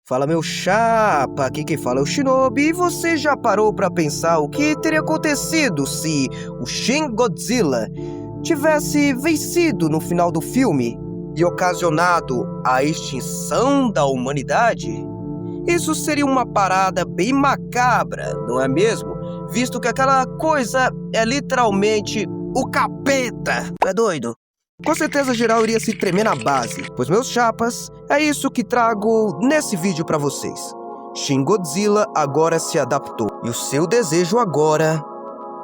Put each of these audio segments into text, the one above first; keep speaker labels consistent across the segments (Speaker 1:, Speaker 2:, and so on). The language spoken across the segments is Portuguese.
Speaker 1: Fala, meu chapa, aqui quem fala é o Shinobi, e você já parou pra pensar o que teria acontecido se o Shin Godzilla tivesse vencido no final do filme e ocasionado a extinção da humanidade? Isso seria uma parada bem macabra, não é mesmo? Visto que aquela coisa é literalmente o capeta. Tu é doido? Com certeza geral iria se tremer na base, pois meus chapas, é isso que trago nesse vídeo pra vocês. Shin Godzilla agora se adaptou, e o seu desejo agora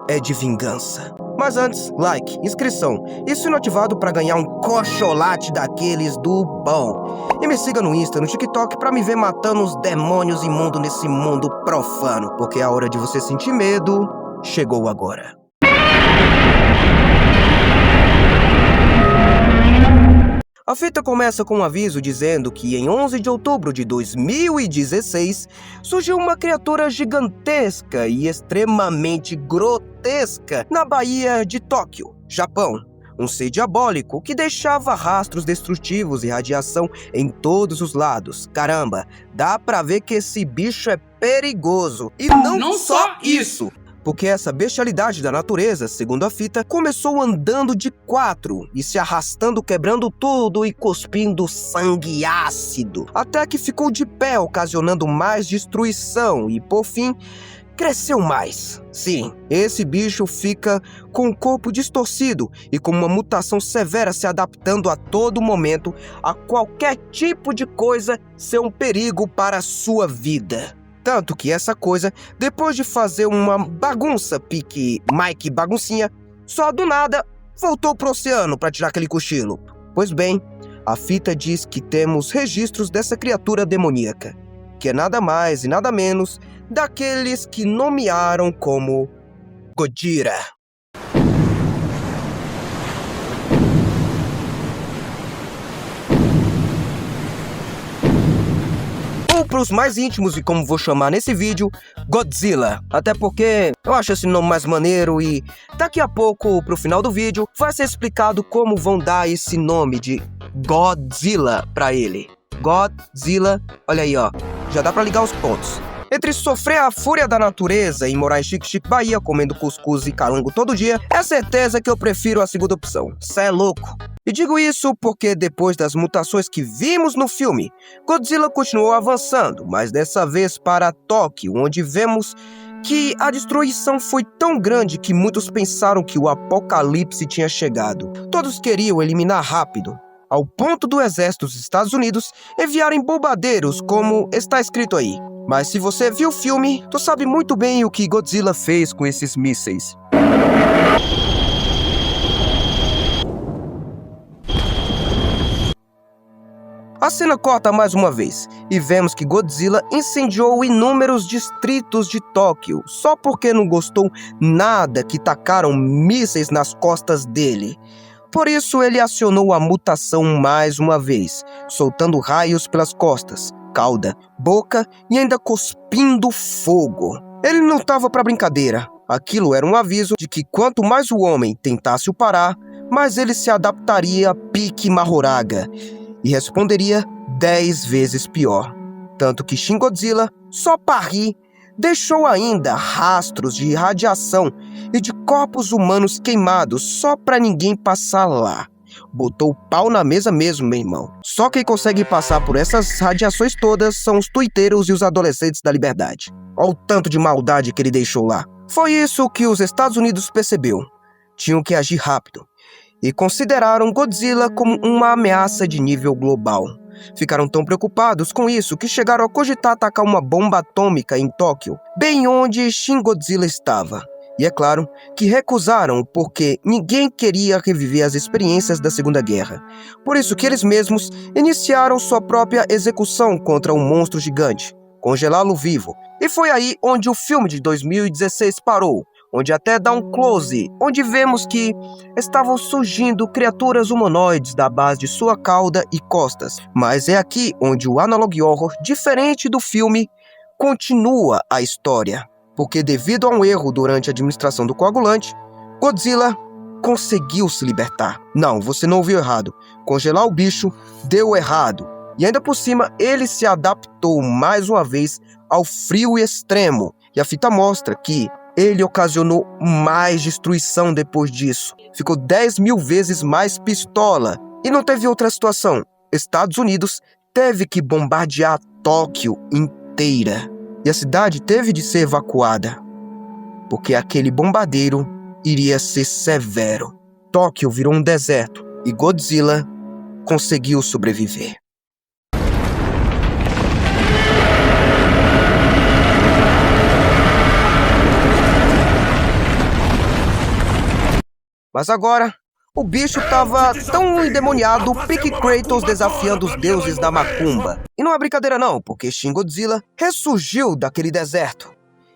Speaker 1: é de vingança. Mas antes, like, inscrição e sino ativado pra ganhar um cocholate daqueles do bom. E me siga no Insta, no TikTok pra me ver matando os demônios imundos nesse mundo profano, porque a hora de você sentir medo chegou agora. A fita começa com um aviso dizendo que em 11 de outubro de 2016 surgiu uma criatura gigantesca e extremamente grotesca na Baía de Tóquio, Japão. Um ser diabólico que deixava rastros destrutivos e radiação em todos os lados. Caramba, dá pra ver que esse bicho é perigoso. E não só isso! Porque essa bestialidade da natureza, segundo a fita, começou andando de 4 e se arrastando, quebrando tudo e cuspindo sangue ácido, até que ficou de pé, ocasionando mais destruição e, por fim, cresceu mais. Sim, esse bicho fica com o corpo distorcido e com uma mutação severa, se adaptando a todo momento a qualquer tipo de coisa ser um perigo para a sua vida. Tanto que essa coisa, depois de fazer uma bagunça pique Mike baguncinha, só do nada voltou pro oceano para tirar aquele cochilo. Pois bem, a fita diz que temos registros dessa criatura demoníaca, que é nada mais e nada menos daqueles que nomearam como Gojira. Ou para os mais íntimos, e como vou chamar nesse vídeo, Godzilla. Até porque eu acho esse nome mais maneiro e daqui a pouco, pro final do vídeo, vai ser explicado como vão dar esse nome de Godzilla pra ele. Godzilla, olha aí ó, já dá pra ligar os pontos. Entre sofrer a fúria da natureza e morar em Chique Bahia comendo cuscuz e calango todo dia, é certeza que eu prefiro a segunda opção. Cê é louco. E digo isso porque depois das mutações que vimos no filme, Godzilla continuou avançando, mas dessa vez para Tóquio, onde vemos que a destruição foi tão grande que muitos pensaram que o apocalipse tinha chegado. Todos queriam eliminar rápido, ao ponto do exército dos Estados Unidos enviarem bombardeiros, como está escrito aí. Mas se você viu o filme, tu sabe muito bem o que Godzilla fez com esses mísseis. A cena corta mais uma vez, e vemos que Godzilla incendiou inúmeros distritos de Tóquio, só porque não gostou nada que tacaram mísseis nas costas dele. Por isso ele acionou a mutação mais uma vez, soltando raios pelas costas, cauda, boca e ainda cuspindo fogo. Ele não estava para brincadeira. Aquilo era um aviso de que quanto mais o homem tentasse o parar, mais ele se adaptaria a pique Mahoraga e responderia 10 vezes pior. Tanto que Shin Godzilla, só para rir, deixou ainda rastros de radiação e de corpos humanos queimados só para ninguém passar lá. Botou o pau na mesa mesmo, meu irmão. Só quem consegue passar por essas radiações todas são os tuiteiros e os adolescentes da liberdade. Olha o tanto de maldade que ele deixou lá. Foi isso que os Estados Unidos percebeu. Tinham que agir rápido. E consideraram Godzilla como uma ameaça de nível global. Ficaram tão preocupados com isso que chegaram a cogitar atacar uma bomba atômica em Tóquio, bem onde Shin Godzilla estava. E é claro que recusaram porque ninguém queria reviver as experiências da Segunda Guerra. Por isso que eles mesmos iniciaram sua própria execução contra um monstro gigante, congelá-lo vivo. E foi aí onde o filme de 2016 parou, onde até dá um close, onde vemos que estavam surgindo criaturas humanoides da base de sua cauda e costas. Mas é aqui onde o Analog Horror, diferente do filme, continua a história. Porque devido a um erro durante a administração do coagulante, Godzilla conseguiu se libertar. Não, você não ouviu errado. Congelar o bicho deu errado. E ainda por cima, ele se adaptou mais uma vez ao frio extremo. E a fita mostra que ele ocasionou mais destruição depois disso. Ficou 10.000 vezes mais pistola. E não teve outra situação. Estados Unidos teve que bombardear Tóquio inteira. E a cidade teve de ser evacuada, porque aquele bombardeio iria ser severo. Tóquio virou um deserto e Godzilla conseguiu sobreviver. Mas agora, o bicho tava tão endemoniado, pique Kratos desafiando os deuses da macumba. E não é brincadeira não, porque Shin Godzilla ressurgiu daquele deserto.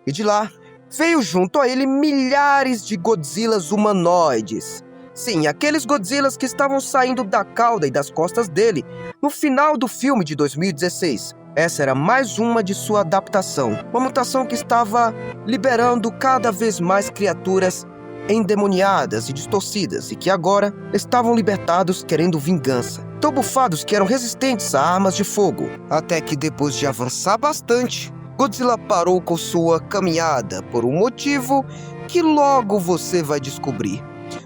Speaker 1: E de lá, veio junto a ele milhares de Godzillas humanoides. Sim, aqueles Godzillas que estavam saindo da cauda e das costas dele no final do filme de 2016. Essa era mais uma de sua adaptação. Uma mutação que estava liberando cada vez mais criaturas endemoniadas e distorcidas e que agora estavam libertados querendo vingança. Tão bufados que eram resistentes a armas de fogo. Até que depois de avançar bastante, Godzilla parou com sua caminhada por um motivo que logo você vai descobrir.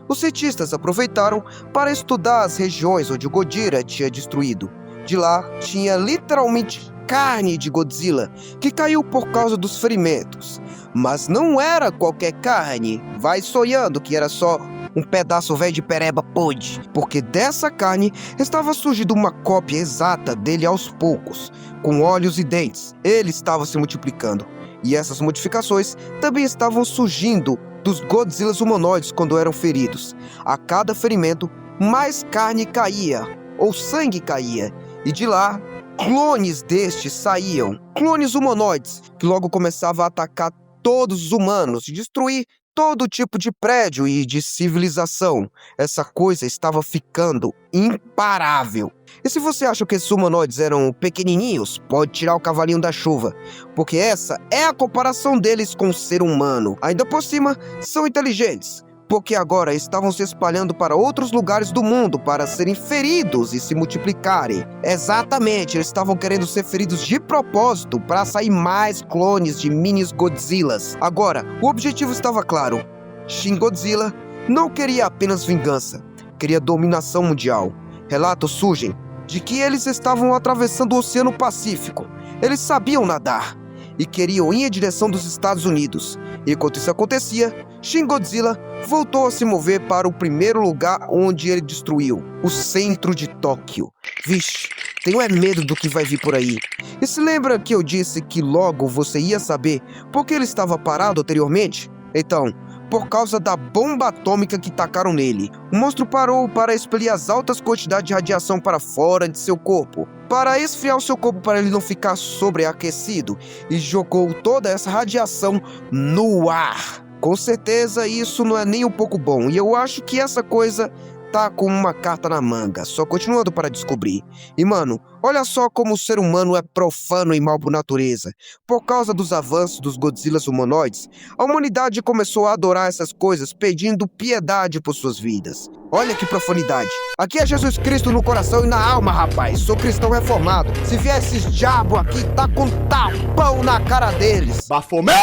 Speaker 1: Os cientistas aproveitaram para estudar as regiões onde o Gojira tinha destruído. De lá, tinha literalmente carne de Godzilla, que caiu por causa dos ferimentos. Mas não era qualquer carne, vai sonhando que era só um pedaço velho de pereba podre, porque dessa carne estava surgindo uma cópia exata dele aos poucos, com olhos e dentes. Ele estava se multiplicando, e essas modificações também estavam surgindo dos Godzillas humanoides quando eram feridos. A cada ferimento, mais carne caía, ou sangue caía, e de lá, clones destes saíam, clones humanoides, que logo começavam a atacar todos os humanos e destruir todo tipo de prédio e de civilização. Essa coisa estava ficando imparável. E se você acha que esses humanoides eram pequenininhos, pode tirar o cavalinho da chuva, porque essa é a comparação deles com o ser humano. Ainda por cima, são inteligentes, porque agora estavam se espalhando para outros lugares do mundo para serem feridos e se multiplicarem. Exatamente, eles estavam querendo ser feridos de propósito para sair mais clones de mini Godzillas. Agora, o objetivo estava claro. Shin Godzilla não queria apenas vingança, queria dominação mundial. Relatos surgem de que eles estavam atravessando o Oceano Pacífico. Eles sabiam nadar e queriam ir em direção dos Estados Unidos. Enquanto isso acontecia, Shin Godzilla voltou a se mover para o primeiro lugar onde ele destruiu, o centro de Tóquio. Vixe, tenho medo do que vai vir por aí. E se lembra que eu disse que logo você ia saber por que ele estava parado anteriormente? Então, por causa da bomba atômica que tacaram nele. O monstro parou para expelir as altas quantidades de radiação para fora de seu corpo, para esfriar o seu corpo para ele não ficar sobreaquecido, e jogou toda essa radiação no ar. Com certeza isso não é nem um pouco bom, e eu acho que essa coisa tá com uma carta na manga, só continuando para descobrir. E mano, olha só como o ser humano é profano e mal por natureza. Por causa dos avanços dos Godzillas humanoides, a humanidade começou a adorar essas coisas, pedindo piedade por suas vidas. Olha que profanidade. Aqui é Jesus Cristo no coração e na alma, rapaz. Sou cristão reformado. Se vier esses diabo aqui, tá com tapão na cara deles.
Speaker 2: Bafomé!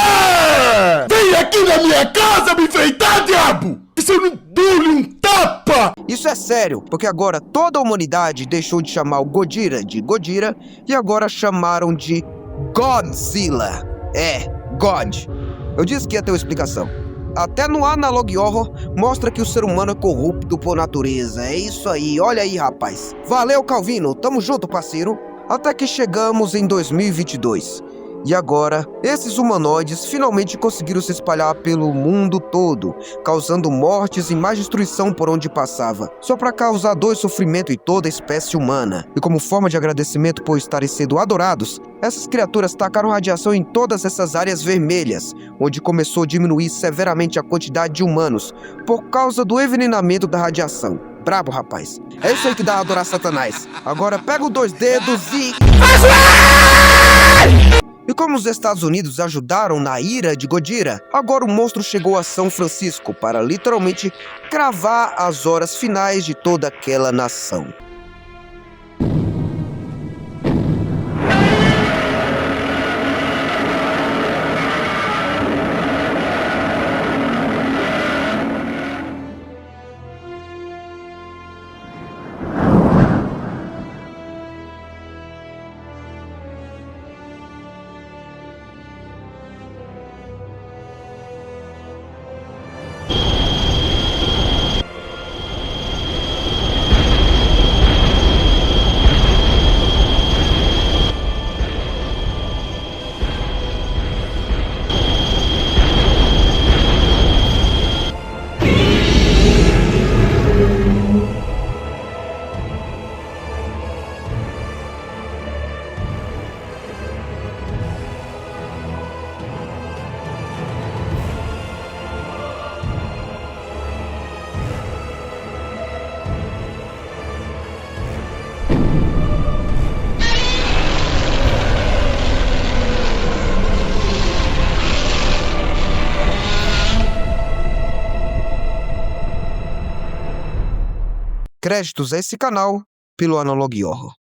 Speaker 2: Vem aqui na minha casa me enfrentar, diabo! Se eu não dou-lhe um tapa!
Speaker 1: Isso é sério, porque agora toda a humanidade deixou de chamar o Gojira de Gojira e agora chamaram de Godzilla. É, God. Eu disse que ia ter uma explicação. Até no Analog Horror mostra que o ser humano é corrupto por natureza. É isso aí, olha aí, rapaz. Valeu, Calvino, tamo junto, parceiro. Até que chegamos em 2022. E agora, esses humanoides finalmente conseguiram se espalhar pelo mundo todo, causando mortes e mais destruição por onde passava, só para causar dor e sofrimento em toda a espécie humana. E como forma de agradecimento por estarem sendo adorados, essas criaturas tacaram radiação em todas essas áreas vermelhas, onde começou a diminuir severamente a quantidade de humanos, por causa do envenenamento da radiação. Brabo, rapaz. É isso aí que dá a adorar Satanás. Agora pega os 2 dedos e... E como os Estados Unidos ajudaram na ira de Gojira, agora o monstro chegou a São Francisco para literalmente cravar as horas finais de toda aquela nação. Créditos a esse canal pelo Analog Horror.